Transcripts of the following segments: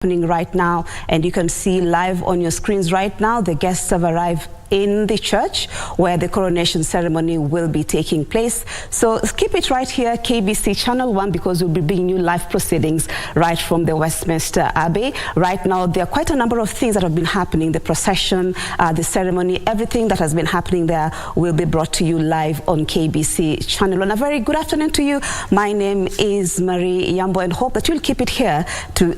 Happening right now, and you can see live on your screens right now the guests have arrived in the church where the coronation ceremony will be taking place. So keep it right here, KBC Channel 1, because we'll be bringing you live proceedings right from the Westminster Abbey. Right now there are quite a number of things that have been happening: the procession, the ceremony, everything that has been happening there will be brought to you live on KBC Channel 1. A very good afternoon to you. My name is Marie Yambo, and hope that you'll keep it here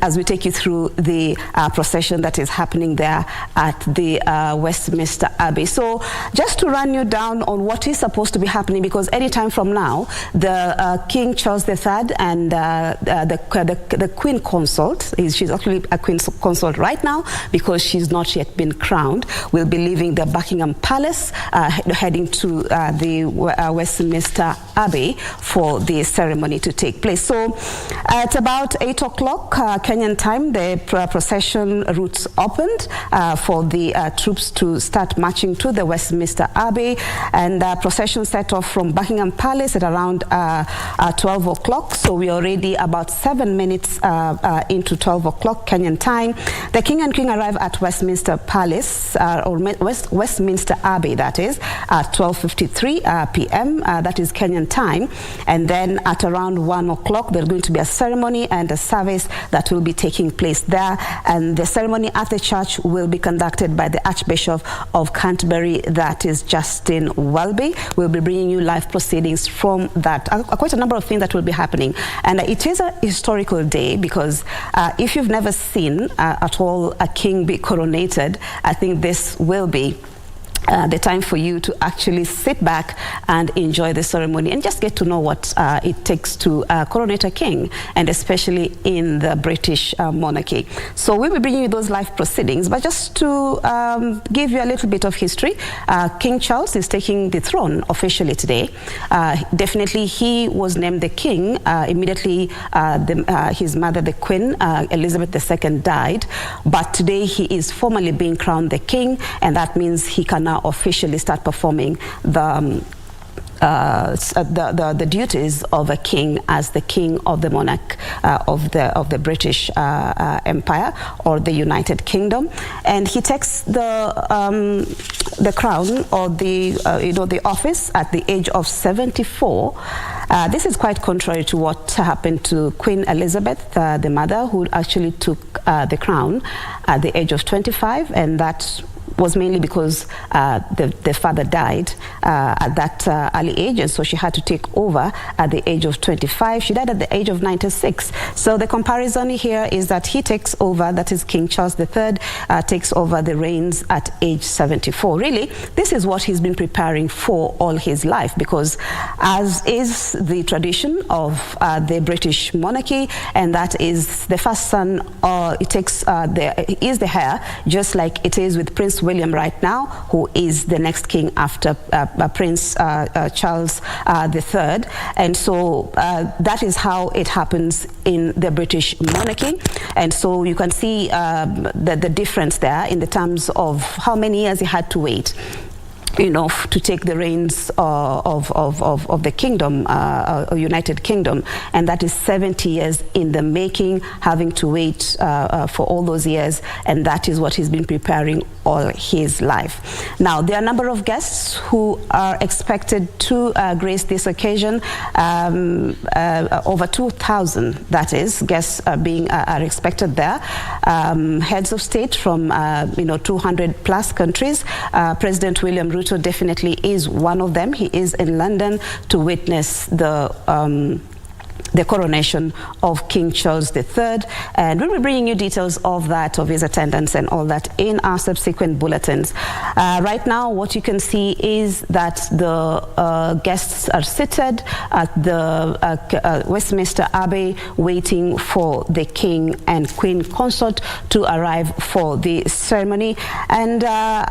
as we take you through the procession that is happening there at the Westminster Abbey. So just to run you down on what is supposed to be happening, because anytime from now the King Charles III and the Queen Consort, she's actually a Queen Consort right now because she's not yet been crowned, will be leaving the Buckingham Palace, heading to the Westminster Abbey for the ceremony to take place. So at about 8 o'clock Kenyan time, the procession routes opened for the troops to start marching to the Westminster Abbey, and procession set off from Buckingham Palace at around 12 o'clock. So we're already about 7 minutes into 12 o'clock Kenyan time. The King and Queen arrive at Westminster Palace, or Westminster Abbey, that is, at 12:53 p.m. That is Kenyan time. And then at around 1 o'clock there's going to be a ceremony and a service that will be taking place there, and the ceremony at the church will be conducted by the Archbishop of Canterbury, that is Justin Welby. We'll be bringing you live proceedings from that. Quite a number of things that will be happening, and it is a historical day because if you've never seen at all a king be coronated, I think this will be the time for you to actually sit back and enjoy the ceremony and just get to know what it takes to coronate a king, and especially in the British monarchy. So we'll be bringing you those live proceedings, but just to give you a little bit of history, King Charles is taking the throne officially today. Definitely he was named the king immediately his mother, the Queen Elizabeth II, died, but today he is formally being crowned the king, and that means he can now officially start performing the duties of a king as the king of the monarch of the British Empire, or the United Kingdom, and he takes the crown, or the office, at the age of 74. This is quite contrary to what happened to Queen Elizabeth, the mother, who actually took the crown at the age of 25, and that was mainly because the father died at that early age, and so she had to take over at the age of 25. She died at the age of 96. So the comparison here is that he takes over, that is King Charles III, takes over the reins at age 74. Really, this is what he's been preparing for all his life, because as is the tradition of the British monarchy, and that is the first son, is the heir, just like it is with Prince William right now, who is the next king after Prince Charles III. And so that is how it happens in the British monarchy. And so you can see the difference there in the terms of how many years he had to wait, to take the reins of the kingdom, United Kingdom, and that is 70 years in the making, having to wait for all those years, and that is what he's been preparing all his life. Now, there are a number of guests who are expected to grace this occasion. Over 2,000, that is, guests are expected there. Heads of state from 200 plus countries. President William Ruto definitely is one of them. He is in London to witness the coronation of King Charles III, and we'll be bringing you details of that, of his attendance and all that, in our subsequent bulletins. Right now what you can see is that the guests are seated at the Westminster Abbey waiting for the King and Queen Consort to arrive for the ceremony, and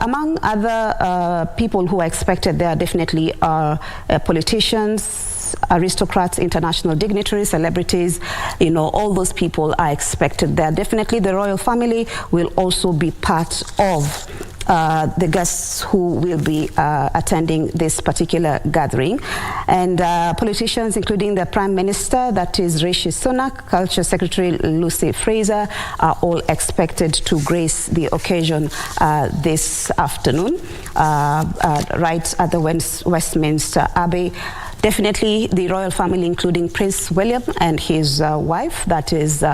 among other people who are expected there definitely are politicians, aristocrats, international dignitaries, celebrities, all those people are expected there. Definitely the royal family will also be part of the guests who will be attending this particular gathering. And politicians, including the Prime Minister, that is Rishi Sunak, Culture Secretary Lucy Fraser, are all expected to grace the occasion this afternoon, right at the Westminster Abbey. Definitely the royal family, including Prince William and his wife, that is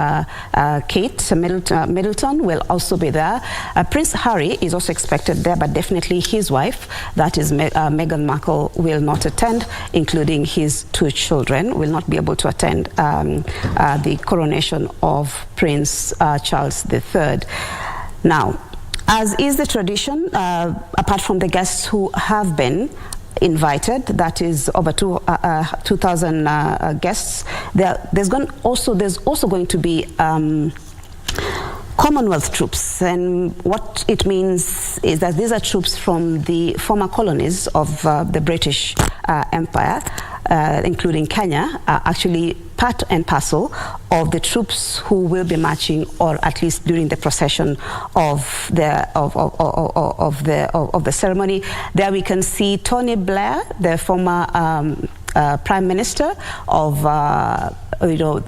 Kate Middleton, will also be there. Prince Harry is also expected there, but definitely his wife, that is Meghan Markle, will not attend, including his 2 children, will not be able to attend the coronation of Prince Charles III. Now, as is the tradition, apart from the guests who have been invited, that is over 2,000 guests, there's also going to be Commonwealth troops, and what it means is that these are troops from the former colonies of the British Empire, including Kenya, are actually part and parcel of the troops who will be marching, or at least during the procession of the ceremony. There we can see Tony Blair, the former Prime Minister of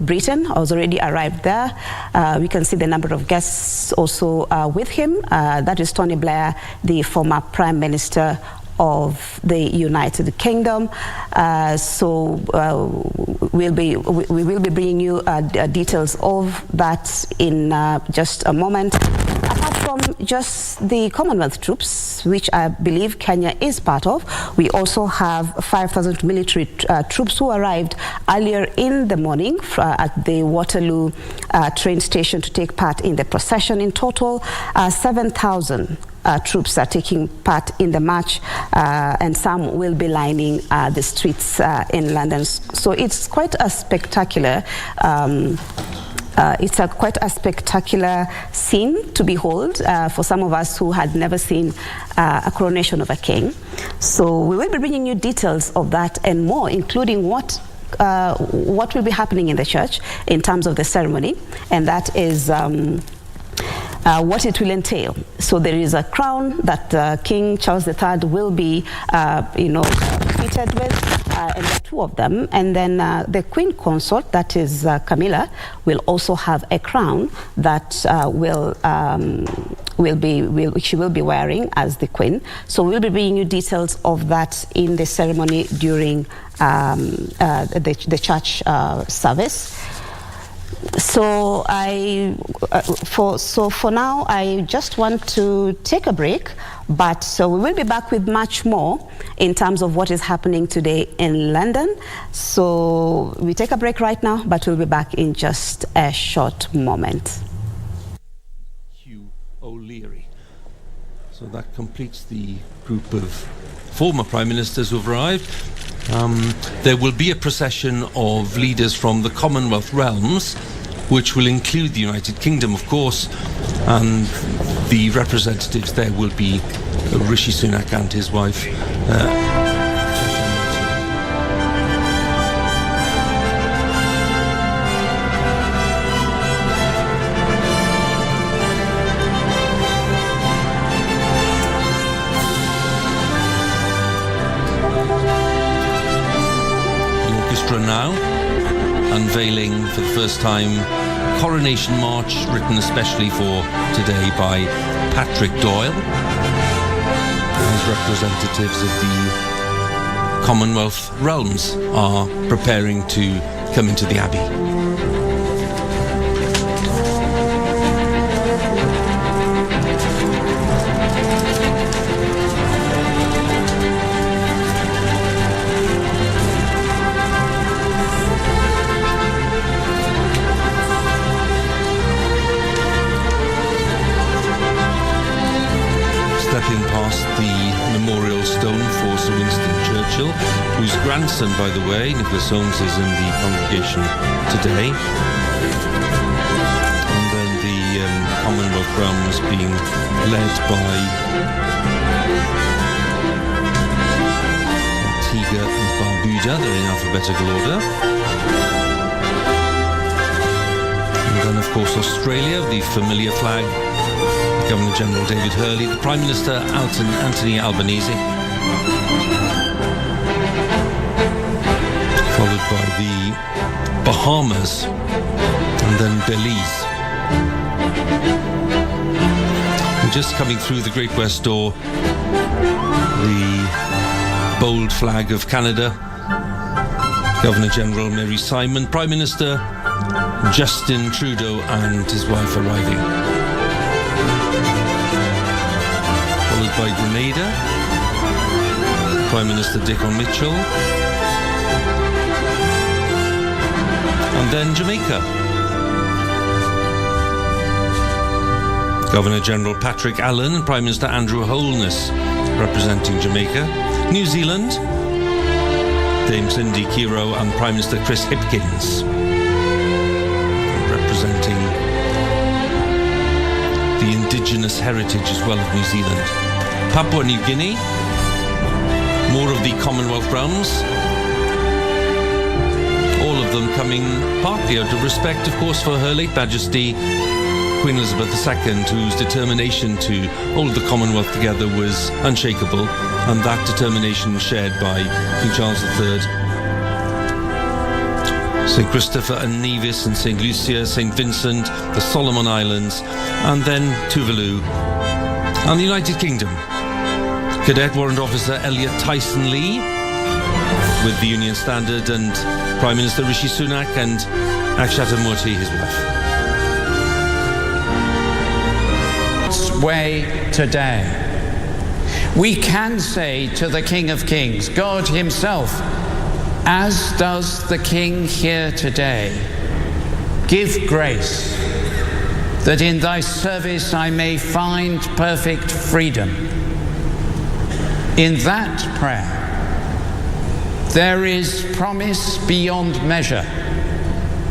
Britain, has already arrived there. We can see the number of guests also with him. That is Tony Blair, the former Prime Minister of the United Kingdom. We will be bringing you details of that in just a moment. Apart from just the Commonwealth troops, which I believe Kenya is part of, we also have 5,000 military troops who arrived earlier in the morning at the Waterloo train station to take part in the procession. In total, 7,000 troops are taking part in the march, and some will be lining the streets in London. So it's quite a spectacular scene to behold for some of us who had never seen a coronation of a king. So we will be bringing you details of that and more, including what will be happening in the church in terms of the ceremony, and that is what it will entail. So there is a crown that King Charles III will be, fitted with, and there are 2 of them. And then the Queen Consort, that is Camilla, will also have a crown that she will be wearing as the Queen. So we'll be bringing you details of that in the ceremony during the church service. So for now, I just want to take a break, but so we will be back with much more in terms of what is happening today in London. So we take a break right now, but we'll be back in just a short moment. Hugh O'Leary. So that completes the group of former Prime Ministers who've arrived. There will be a procession of leaders from the Commonwealth realms, which will include the United Kingdom, of course, and the representatives there will be Rishi Sunak and his wife. Now unveiling for the first time Coronation March, written especially for today by Patrick Doyle, as representatives of the Commonwealth realms are preparing to come into the Abbey. Stepping past the memorial stone for Sir Winston Churchill, whose grandson, by the way, Nicholas Holmes, is in the congregation today. And then the Commonwealth realms being led by Antigua and Barbuda. They're in alphabetical order. And then, of course, Australia, the familiar flag Governor-General David Hurley, the Prime Minister Anthony Albanese, followed by the Bahamas and then Belize. And just coming through the Great West Door, the bold flag of Canada, Governor-General Mary Simon, Prime Minister Justin Trudeau and his wife arriving. Followed by Grenada, Prime Minister Dickon Mitchell, and then Jamaica, Governor-General Patrick Allen and Prime Minister Andrew Holness representing Jamaica. New Zealand, Dame Cindy Kiro and Prime Minister Chris Hipkins representing the indigenous heritage as well of New Zealand. Papua New Guinea, more of the Commonwealth realms, all of them coming partly out of respect, of course, for Her late Majesty Queen Elizabeth II, whose determination to hold the Commonwealth together was unshakable, and that determination shared by King Charles III. St. Christopher and Nevis and St. Lucia, St. Vincent, the Solomon Islands, and then Tuvalu. And the United Kingdom, Cadet Warrant Officer Elliot Tyson Lee with the Union Standard, and Prime Minister Rishi Sunak and Akshata Murthy, his wife. Way today, we can say to the King of Kings, God himself, as does the King here today, give grace that in thy service I may find perfect freedom. In that prayer there is promise beyond measure,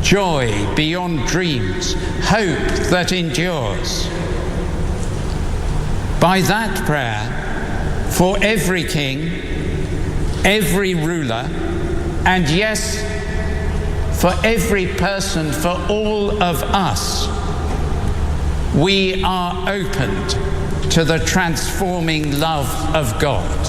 joy beyond dreams, hope that endures. By that prayer, for every king, every ruler, and yes, for every person, for all of us, we are opened to the transforming love of God.